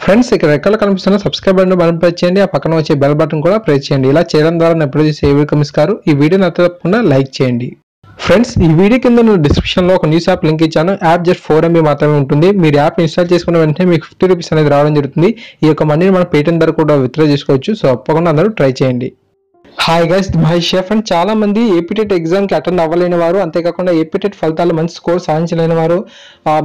Friends ఇక్కడ రెక్కలు కనిపిస్తున్న సబ్స్క్రైబ్ బటన్ ప్రెస్ చేయండి, ఆ పక్కన వచ్చే బెల్ బటన్ కూడా ప్రెస్ చేయండి. ఇలా చేయడం ద్వారా నేను ఎప్పుడు చేసే వీడియో ఇస్తారు. ఈ వీడియో నచ్చితే తప్పకుండా లైక్ చేయండి. ఫ్రెండ్స్ ఈ వీడియో కింద నేను డిస్క్రిప్షన్లో ఒక న్యూస్ యాప్ లింక్ ఇచ్చాను. యాప్ జస్ట్ 4 MB మాత్రమే ఉంటుంది. మీరు యాప్ ఇన్స్టాల్ చేసుకున్న వెంటనే మీకు 50 రూపీస్ అనేది రావడం జరుగుతుంది. ఈ యొక్క మనీని మనం పేటిఎం ద్వారా కూడా విత్డ్రా చేసుకోవచ్చు. సో తప్పకుండా అందరూ ట్రై చేయండి. Hi guys, Mahesh chef. And చాలా మంది ఏపీటెట్ ఎగ్జామ్కి అటెండ్ అవ్వలేని వారు, అంతేకాకుండా ఏపీటెట్ ఫలితాలు మంచి స్కోర్ సాధించలేని వారు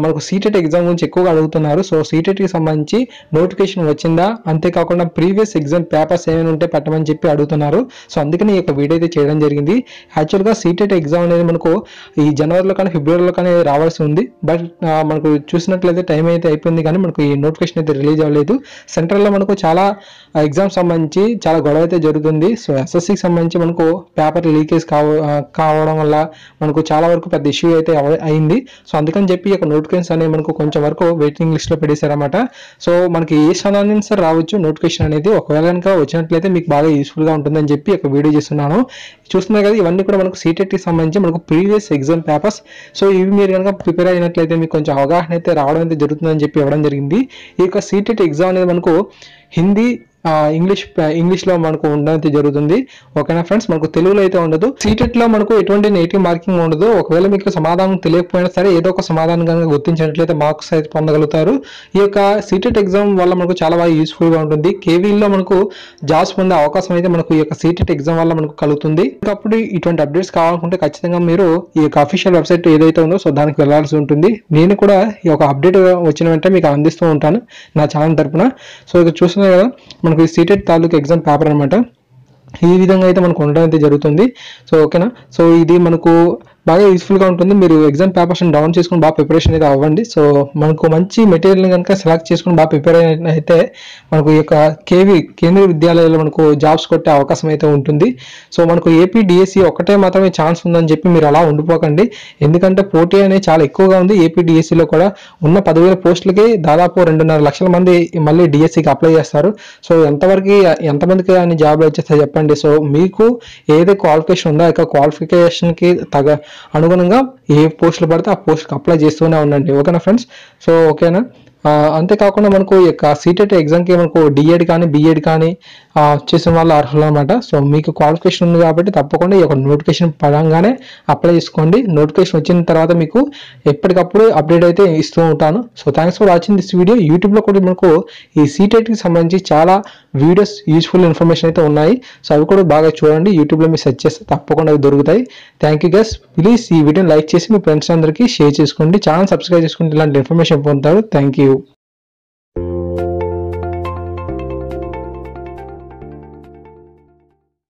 మనకు సీటెట్ ఎగ్జామ్ గురించి ఎక్కువగా అడుగుతున్నారు. సో సీటెట్కి సంబంధించి నోటిఫికేషన్ వచ్చిందా, అంతేకాకుండా ప్రీవియస్ ఎగ్జామ్ పేపర్స్ ఏమైనా ఉంటే పెట్టమని చెప్పి అడుగుతున్నారు. సో అందుకని ఈ యొక్క వీడియో అయితే చేయడం జరిగింది. యాక్చువల్గా సీటెట్ ఎగ్జామ్ అనేది మనకు ఈ జనవరిలో కానీ ఫిబ్రవరిలో కానీ రావాల్సి ఉంది. బట్ మనకు చూసినట్లయితే టైం అయితే అయిపోయింది, కానీ మనకు ఈ నోటిఫికేషన్ అయితే రిలీజ్ అవ్వలేదు. సెంట్రల్లో మనకు చాలా ఎగ్జామ్స్ సంబంధించి చాలా గొడవ అయితే జరుగుతుంది. సో ఎస్ఎస్సికి సంబంధించి మనకు పేపర్ లీకేజ్ కావడం వల్ల మనకు చాలా వరకు పెద్ద ఇష్యూ అయితే అయింది. సో అందుకని చెప్పి ఒక నోటిఫికేషన్ అనేది మనకు కొంచెం వరకు వెయిటింగ్ లిస్ట్లో పెట్టేశారన్నమాట. సో మనకి ఏ స్థానాన్ని సార్ రావచ్చు నోటిఫికేషన్ అనేది. ఒకవేళ కనుక వచ్చినట్లయితే మీకు బాగా యూస్ఫుల్గా ఉంటుందని చెప్పి ఒక వీడియో చేస్తున్నాను. చూస్తున్నారు కదా, ఇవన్నీ కూడా మనకు సీటెట్కి సంబంధించి మనకు ప్రీవియస్ ఎగ్జామ్ పేపర్స్. సో ఇవి మీరు కనుక ప్రిపేర్ అయినట్లయితే మీకు కొంచెం అవగాహన అయితే రావడం అయితే జరుగుతుందని చెప్పి ఇవ్వడం జరిగింది. ఈ యొక్క సీటెట్ ఎగ్జామ్ అనేది మనకు హిందీ ఇంగ్లీష్లో మనకు ఉండడం జరుగుతుంది. ఓకేనా ఫ్రెండ్స్, మనకు తెలుగులో అయితే ఉండదు. సీటెట్లో మనకు ఎటువంటి నెగిటివ్ మార్కింగ్ ఉండదు. ఒకవేళ మీకు సమాధానం తెలియకపోయినా సరే ఏదో ఒక సమాధానం కనుక గుర్తించినట్లయితే మార్క్స్ అయితే పొందగలుగుతారు. ఈ యొక్క సీటెట్ ఎగ్జామ్ వల్ల మనకు చాలా బాగా యూస్ఫుల్గా ఉంటుంది. కేవీలో మనకు జాబ్స్ పొందే అవకాశం అయితే మనకు ఈ యొక్క సీటెట్ ఎగ్జామ్ వల్ల మనకు కలుగుతుంది. అప్పుడు ఇటువంటి అప్డేట్స్ కావాలనుకుంటే ఖచ్చితంగా మీరు ఈ యొక్క అఫీషియల్ వెబ్సైట్ ఏదైతే ఉందో సో దానికి వెళ్లాల్సి ఉంటుంది. నేను కూడా ఈ యొక్క అప్డేట్ వచ్చిన వెంటనే మీకు అందిస్తూ ఉంటాను నా ఛానల్ తరపున. సో ఇక్కడ చూస్తున్నారు కదా, మనకు ఈ సీటెట్ తాలూకు ఎగ్జామ్ పేపర్ అనమాట. ఈ విధంగా అయితే మనకు ఉండడం అయితే జరుగుతుంది. సో ఓకేనా, సో ఇది మనకు బాగా యూస్ఫుల్గా ఉంటుంది. మీరు ఎగ్జామ్ పేపర్స్ని డౌన్ చేసుకుని బాగా ప్రిపరేషన్ అయితే అవ్వండి. సో మనకు మంచి మెటీరియల్ని కనుక సెలెక్ట్ చేసుకుని బాగా ప్రిపేర్ అయితే మనకు ఈ యొక్క కేంద్రీయ విద్యాలయాల్లో మనకు జాబ్స్ కొట్టే అవకాశం అయితే ఉంటుంది. సో మనకు ఏపీ డిఎస్సి ఒకటే మాత్రమే ఛాన్స్ ఉందని చెప్పి మీరు అలా ఉండిపోకండి. ఎందుకంటే పోటీ అనేది చాలా ఎక్కువగా ఉంది. ఏపీ డిఎస్సిలో కూడా ఉన్న 10,000 పోస్టులకి దాదాపు 2.5 లక్షల మంది మళ్ళీ డిఎస్సికి అప్లై చేస్తారు. సో ఎంతమందికి అని జాబ్లు వచ్చేస్తాయి చెప్పండి. సో మీకు ఏదైతే క్వాలిఫికేషన్ ఉందో ఆ క్వాలిఫికేషన్కి అనుగుణంగా ఏ పోస్టులు పడితే ఆ పోస్ట్కి అప్లై చేస్తూనే ఉండండి. ఓకేనా ఫ్రెండ్స్. సో ఓకేనా, అంతేకాకుండా మనకు ఈ యొక్క సీటెట్ ఎగ్జామ్కి మనకు డిఎడ్ కానీ బిఎడ్ కానీ చేసిన వాళ్ళు అర్హులు అనమాట. సో మీకు క్వాలిఫికేషన్ ఉంది కాబట్టి తప్పకుండా ఈ యొక్క నోటిఫికేషన్ పరంగానే అప్లై చేసుకోండి. నోటిఫికేషన్ వచ్చిన తర్వాత మీకు ఎప్పటికప్పుడు అప్డేట్ అయితే ఇస్తూ ఉంటాను. So thanks for watching this video. యూట్యూబ్లో కూడా మనకు ఈ సీటెట్కి సంబంధించి చాలా వీడియోస్ యూస్ఫుల్ ఇన్ఫర్మేషన్ అయితే ఉన్నాయి. సో అవి కూడా బాగా చూడండి. యూట్యూబ్లో మీరు సెర్చ్ చేస్తే తప్పకుండా అవి దొరుకుతాయి. Thank you guys. ప్లీజ్ ఈ వీడియోని లైక్ చేసి మీ ఫ్రెండ్స్ అందరికీ షేర్ చేసుకోండి. ఛానల్ సబ్స్క్రైబ్ చేసుకుంటే ఇలాంటి ఇన్ఫర్మేషన్ పొందుతారు. Thank you.